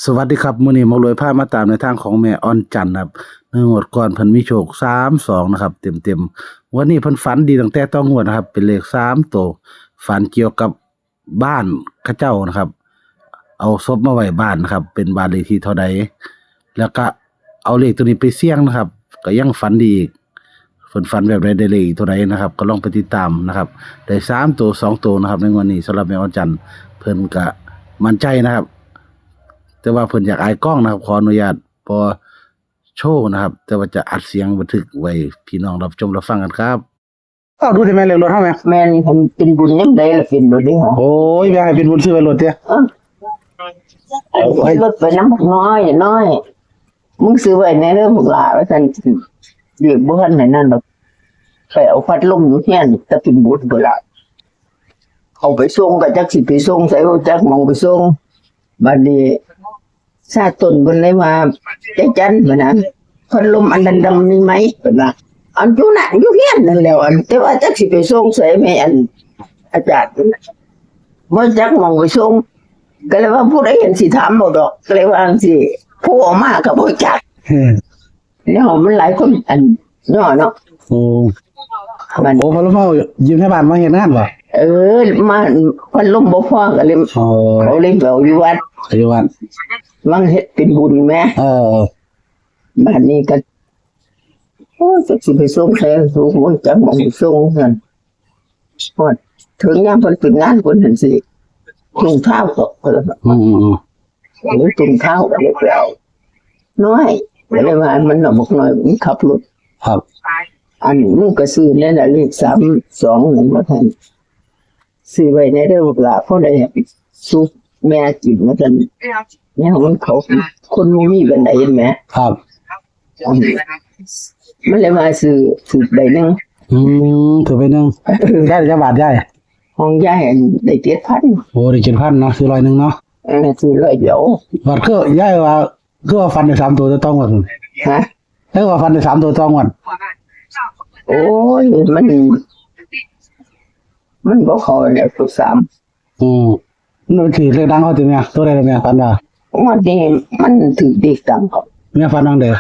สวัสดีครับมื้อนี้หมารวยพามาตามในทางของแม่อ่อนจันทร์ครับในงวดก่อนเพิ่นมีโชค32นะครับเต็มๆวันนี้เพิ่นฝันดีตั้งแต่ต้องงวดนะครับเป็นเลข3ตัวฝันเกี่ยวกับบ้านเขาเจ้านะครับเอาศพมาไว้บ้านนะครับเป็นบ้านเลขที่เท่าใดแล้วก็เอาเลขตัวนี้ไปเสี่ยงนะครับก็ยังฝันดีอีกเพิ่นฝันแบบใดได้เลขตัวใดนะครับก็ลองไปติดตามนะครับได้3ตัว2ตัวนะครับในงวดนี้สำหรับแม่อ่อนจันทร์เพิ่นก็มั่นใจนะครับแต่ว่าเพิ่นอยากอายกล้องนะครับขออนุญาตบ่โชว์นะครับแต่ว่าจะอัดเสียงบันทึกไว้พี่น้องรับชมรับฟังกันครับเอาดูได้ไหมเลขรถเฮาแม่แม่นเพิ่นเป็นบุญยามใดล่ะเป็นบ่ได้หรอโอ้ยแม่ให้เป็นบุญซื้อไว้รถเด้เอารถไปน้ำบักน้อยมึงซื้อไว้ในเรื่องบักหลาว่าซั่นเรียกบ่ทันนั่นดอกไปเอาพัดลมอยู่เฮียนแต่เป็นบุญบ่ล่ะเอาไปส่งก็จักสิไปส่งใส่จักมองไปส่งบัดนี้ชาต้นเพิ่นเลยว่าใจจันบ่นะพัดลมอันดำๆมีไหมเพิ่นว่าอันอยู่น่ะอยู่เฮียนนั่นแล้วอันแต่ว่าจักสิไปส่งใส่แม่อันอาจารย์บ่จักมองไปส่งก็เลยว่าผู้ใดเห็นสิถามบ่ดอกก็เลยว่าจังซี่ผู้ออกมาก็บ่จักแล้วมันหลายคนอันน้อเนาะโอ้มันโอ้พอแล้วเฮายืมให้บ้านมาเฮ็ดงานบ่มาพันลมบ่พอก็เลยเขาเลยเอาอยู่วัดอยู่วัดวังเฮ็ดเป็นบุญแม่บ้านนี้ก็โอ้จักสิไปส่งใครสูงบ่จักมองไปส่งนั่นฮอดถึงยามเพิ่นเป็นงานเพิ่นหั่นสิถุงเท้าก็เพิ่นหรือถุงเท้าก็เลยไปเอาน้อยก็เลยว่ามันน่ะบ่น้อยมันขับรถครับอันมึงก็ซื้อนั่นน่ะเลข32นั่นว่าซั่นซื้อไว้ในเด้อลูกหลานพอได้ซุปแม่กินว่าซั่นแม่มันเขาคนบ่มีบันไดเห็นไหมครับมันเลยมาซื้อถูกได้นึงถือไปนึงได้จักบาทได้ห้องยายอันได้7,000โอ้ได้7,000เนาะซื้อ100นึงเนาะซื้อ100เดียวบาทคือยายว่าคือว่าฟันได้3ตัวต้องว่าฮะแล้วว่าฟันได้3ตัวต้องว่าโอ้ยมันบ่เข้าแล้วตัว3นั่นคือเลขดังเขาติแม่ตัวใดแม่ฟันว่าวันนี้มันถือเด็กดังเขาแม่ฟันดังเด้อ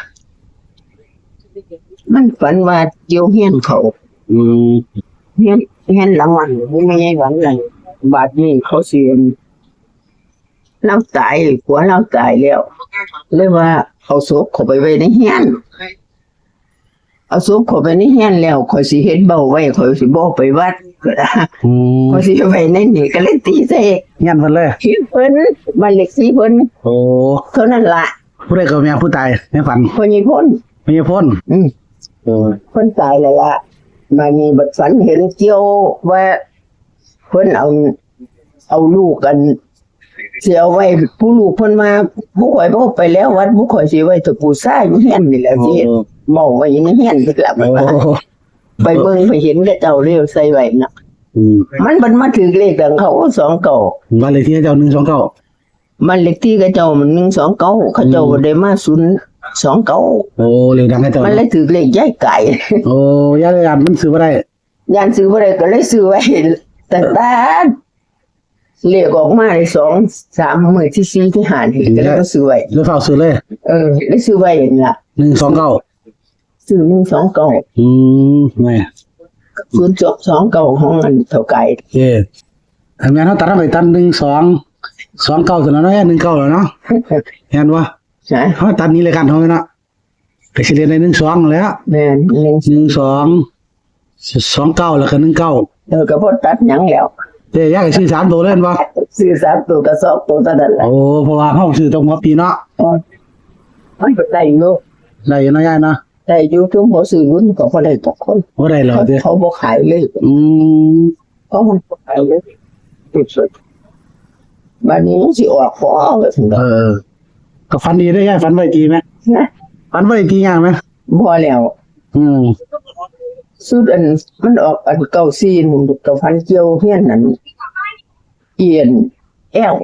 มันฝันว่าเกี่ยวเฮียนเขาเฮียนหลังวันไม่ใช่หลังนั้นบาดนี้เขาเสียเราตายผัวเราตายแล้วเลยว่าเอาศพเข้าไปไว้ในเฮียนเอาศพเข้าไปในเฮียนแล้วข่อยสิเฮ็ดเบ้าไว้ข่อยสิบ่ไปวัดข่อยสิไว้ในนี่ก็เลยตีใส่เฮียนเพิ่นเลยเพิ่นบ้านเลขที่เพิ่นโอ้เท่านั้นล่ะผู้ใดก็แม่ผู้ตายในฝันพ่อใหญ่พ้นเพิ่นตายแล้วล่ะมานี่บัดฝันเห็นเกี่ยวว่าเพิ่นเอาลูกกันสิเอาไว้ผู้ลูกเพิ่นมาผู้ข่อยบ่ไปแล้ววัดผู้ข่อยสิไว้ตะปูซ่าอยู่เฮียนนี่แหละสิเมาไว้ในเฮียนนี่ล่ะไปเบิ่งไปเห็นเจ้าเร็วใส่ไว้น่ะมันมาถึงเลขดังเขา29บ้านเลขที่เจ้า129มันเลขที่เจ้ามัน129เขาเจ้าได้มา029โอ้เลขดังให้เจ้ามันเลยถึงเลขยายไก่โอ้ยายมันซื้อบ่ได้ยานซื้อบ่ได้ก็เลยซื้อไว้แต่เลขออกมาได้2 3มื้อที่4ที่5นี่ก็เลยซื้อไว้แล้วเฝ้าซื้อเลยเลยซื้อไว้นี่ล่ะ129ซื้อ129แม่029ของอันเท่าไก่อันแม่เฮาตัดไปตัน1229ตัวนั้นเนาะ19แล้วเนาะเห็นบ่ใช่เฮาตัดนี้เลยกันเฮาเนาะก็สิเรียนได้12แล้วแม่น12 29แล้วก็19ก็บ่ตัดหยังแล้วยายก็ซื้อ3ตัวเล่นบ่ซื้อ3ตัวก็2ตัวเท่านั้นแหละโอ้เพราะว่าเฮาซื้อตรงหัวปีเนาะมันก็ได้อยู่เนาะยายเนาะได้อยู่ทุกหัวซื้อรุ่นก็บ่ได้ทุกคนบ่ได้หรอกเขาบ่ขายเลยเขาบ่ขายเลยสุดๆบัดนี้สิออกพอก็ฝันดีได้ยายฝันไว้ดีมั้ยฝันไว้ดีอย่างมั้ยบ่แล้วสุดอันมันออกอัน94มันก็พันเกี่ยวเฮียนนั่นเอียนแอล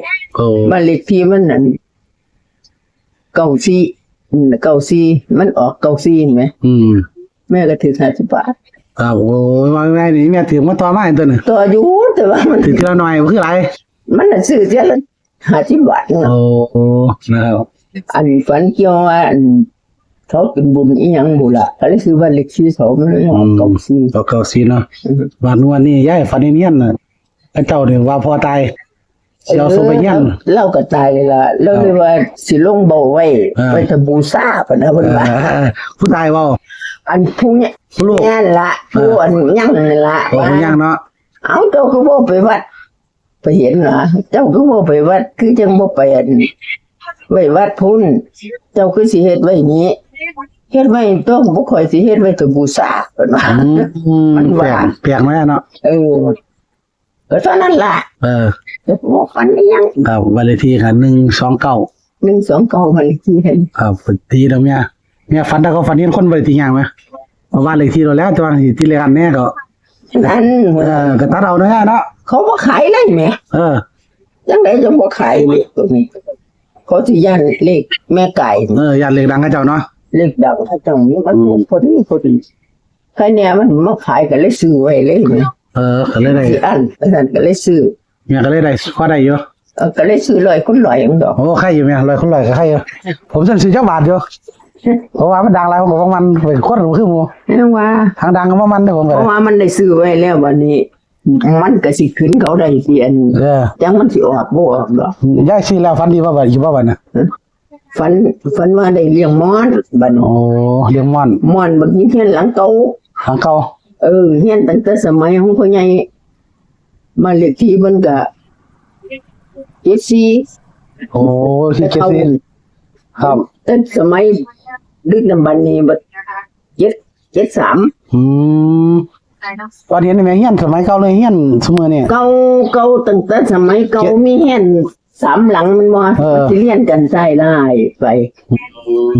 บ้านเลขที่มันนั่น94มันออก94เห็นมั้ยแม่ก็ถือ50 บาทครับโอ้ยว่าไงนี่แม่ถือมาต่อมาตัวนึงต่ออยู่แต่ว่ามันถือทีละหน่อยคืออะไรมันน่ะซื้อเทียละ 50 บาทเนาะ โอ้นะครับ อันฝันเกี่ยวว่าอันเขาเป็นบุญอีหยังบุล่ะก็เลยซื้อบ้านเลขที่2มันเลยเอาเก่าซื้อ เก่าซีเนาะวันนี้ย้ายฝันเนียนน่ะพระเจ้าเนี่ยว่าพอตายเราส่งไปเงี้ยน เล่าก็ตายเลยล่ะแล้วเลยว่าสิลงเบาไว้ อ่า ไว้จะบูชาปะนะเพิ่นว่า ผู้ตายเว่า อันผู้เนี่ย ผู้ลูก นั่นละผู้อันยังนั่นละ โอ้ยยังเนาะ เอาเจ้าคือบ่ไปวัด ไปเห็นเหรอเจ้าคือบ่ไปวัด คือจังบ่ไปอันไว้วัดพุ่นเจ้าคือสิเฮ็ดไว้นี้เฮ็ดไว้ต้องบ่ค่อยสิเฮ็ดไว้จะบูชาเพิ่นว่า มัน แปล ว่า กแปลกไหมเนาะ ก็เท่านั้นล่ะ แต่บ่ฝันอีหยัง ครับวันเลขที่ค่ะ129 129มันที่เห็น ครับทีแล้วเมียฝันถ้าเขาฝันเห็นคนบริทีอย่างไหมเพราะว่าเลขที่เราแล้วแต่ว่าที่เลขอันแน่ก็ นั่น ก็ตัดเอาเนาะ เขาบ่ขายเลยแหม จังไดจะบ่ขายเลขตัวนี้เขาสิย่านเลขแม่ไก่ ยันเลขดังกับเจ้าเนาะ เลขดังเขาจังมันพอดีใครเนี่ยมันมาขายก็เลยซื้อไว้เลยแหม ก็เลยได้ สิอันนั้นก็เลยซื้อ เมียก็เลยได้ข้อได้อยู่ ก็เลยซื้อ100คน100อย่างดอก โอ้ใครอยู่เมียลอยคนลอยก็ใครอยู่ผมสั่งซื้อจักบาทอยู่เพราะว่ามันดังหลายผมบอกว่ามันเป็นคนคือหมู่ นั่นว่า ทางดังก็มันเด้อผม เพ ก็ ราะว่ามันได้ซื้อไว้แล้วบัดนี้ มันก็สิขึ้นเขาได้สิอันจังมันสิออกบ่ออกดอก ย้ายซื้อแล้วฝันดีว่าบัดอยู่บ่บัดน่ะ ฝันว่าได้เลี้ยงมอนบัดนี้ โอ้เรื่องม่อน มอนบักนี้เฮียนหลังเก่า ทางเก่า เฮียนตั้งแต่สมัยของพ่อใหญ่บ้านเลขที่มันก็74 โอ้ที่เจ็ดสิครับ แต่สมัยดึกดำบรรพ์นี่บัด73 ตอนเห็นแม่เฮียนสมัยเก่าเลยเฮียนซุมื้อนี่ เก่าตั้งแต่สมัยเก่ามีเฮียน3หลังมันบ่ เออ มันสิเรียนกันใต้ได้ไป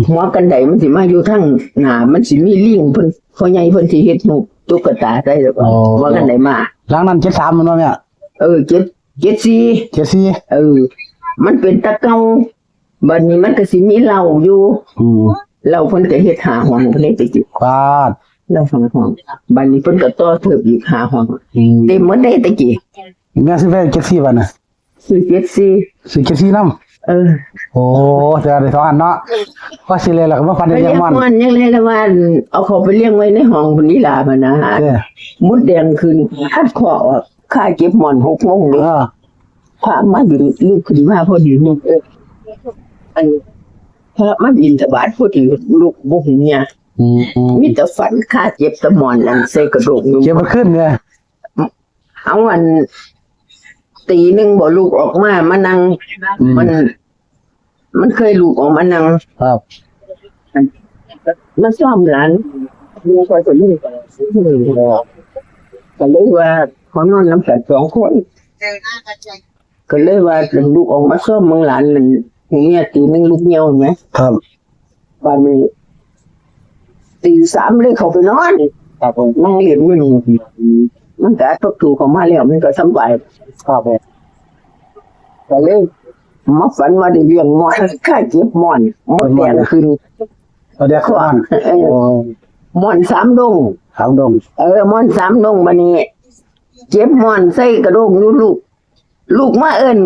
หัวกันไดมันสิมาอยู่ทางหน้ามันสิมีลิงเพิ่นพ่อใหญ่เพิ่นสิเฮ็ดรูปตุ๊กตาได้แล้วก็ว่ากันไดมา หลังนั้น73มันว่าแม่ 74 74 มันเป็นตะเก่าบัดนี้มันก็สิมีเหล้าอยู่ เหล้าเพิ่นก็เฮ็ดหาห้องเพิ่นเลยไปจิบ บาด เหล้าห้องบัดนี้เพิ่นก็ต่อเทิบอีกหาห้องเต็มหมดได้ตะกี้ แม่ซื้อไป74บาทน่ะ ซื้อ74 ซื้อ74นำโอ้แต่ได้2อันเนาะพอสิเลยแล้วก็มาฟัน ไป ได้ เลี้ ยั ย ง ง มัน มันยังเลยละว่าเอาเขาไปเลี้ยงไว้ในห้องพุ่นนี่ล่ะบัดนะ เด้อ มุดแดงขึ้นคัดคอออกค่าเก็บหมอน6โมงนี่พามาอยู่ลูกขึ้นมาพอดีลูกอันพระมาบินทบาทพอดีลูกบ่ฮู้เนี่ยมีแต่ฝันค่าเจ็บแตะหมอนอันใส่กระดูกอยู่ เก็บมันขึ้นเนี่ย เอาอันตีหนึ่งบ่ลูกออกมานั่งมันเคยลูกออกมานั่ง ครับ มาซ่อมหลานมีคนคนนี้ก็เลยว่าเขานอนน้ำกัน2 คนก็เลยว่าลูกออกมาซ่อมเมืองหลานนั่นอย่างเงี้ยตีหนึ่งลูกเหี่ยวเห็นไหม ครับ บ้านนี้ตี 3เลยเขาไปนอนนั่งเรียนอยู่นี่มันก็ทบทวนเข้ามาแล้วมันก็สำบาย ครับ ก็เลยมาฝันว่าได้เลี้ยงมอนค่าเก็บมอนมดแดงขึ้น เอาเดี๋ยวก่อน มอน3 ดง ถามดง มอน3 ดงบัดนี้เจ็บมอนใส่กระโดงอยู่ลูกมาเอิ้น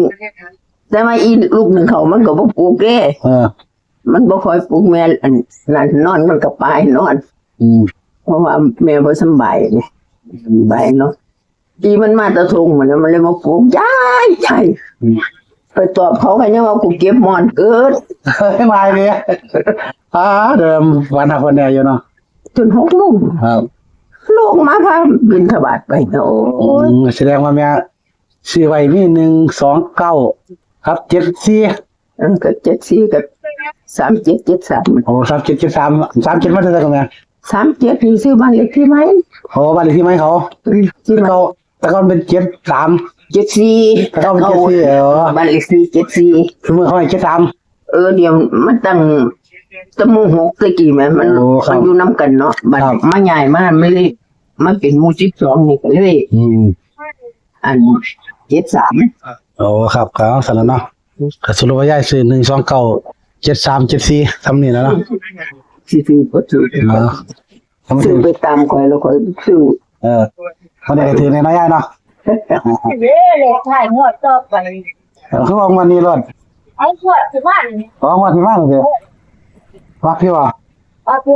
แต่ว่าอีลูกหนึ่งเขามันก็บ่ปลูกเด้มันบ่ค่อยปลูกแม่อันนั้นนอนมันก็ไปนอนเพราะว่าแม่บ่สำบายนี่สบายเนาะปีมันมาตะทงมันแล้วมันเลยมาปลูกยายไปตอบเขากันยังว่ากูเก็บมอนเกิด ไม่มาเลยเดิมวันหักวันแดงอยู่เนาะ จน6 ลุ่ม ครับ ลูกมาพาบินทบาทไปเนาะโอ้ย แสดงว่าแม่ซื้อไว้มี129ครับ74ก็74กับ3773 โอ้3773 37มาเท่าไหร่กันแม่ 37นี่ซื้อบ้านเลขที่ไหม โอ้บ้านเลขที่ไหมเขา ที่ไหน เขาแต่ก่อนเป็น73 74 แต่ก่อนเป็น74 บ้านเลขที่74 คือเมื่อเขาให้73 เดี๋ยวมันตั้งตะมู6ตะกี้แม่มัน โอ้ครับ มันอยู่นํกันเนาะบัด ครับ มาใหญ่มาไม่ได้มาเป็นหมู่12นี่ก็เลยอัน73 โอ้ครับครับสั่นแล้วเนาะก็สรุปว่าย้ายซื้อ129 7374ทำนี่แล้วเนาะ สิซื้อบ่ซื้อ ทำ ซื้ ซื้ อ อ ไปตามข่อยแล้วข่อยซื้อ วันนี้ก็ถือในน้อยย้ายเนาะ เด้อเลยถ่ายงวดต่อไป คือว่าวันนี้รถ ไอ้ขวดสิบ้านนี่ อ๋อวันที่มาเลยมักพี่ว่า เอาไป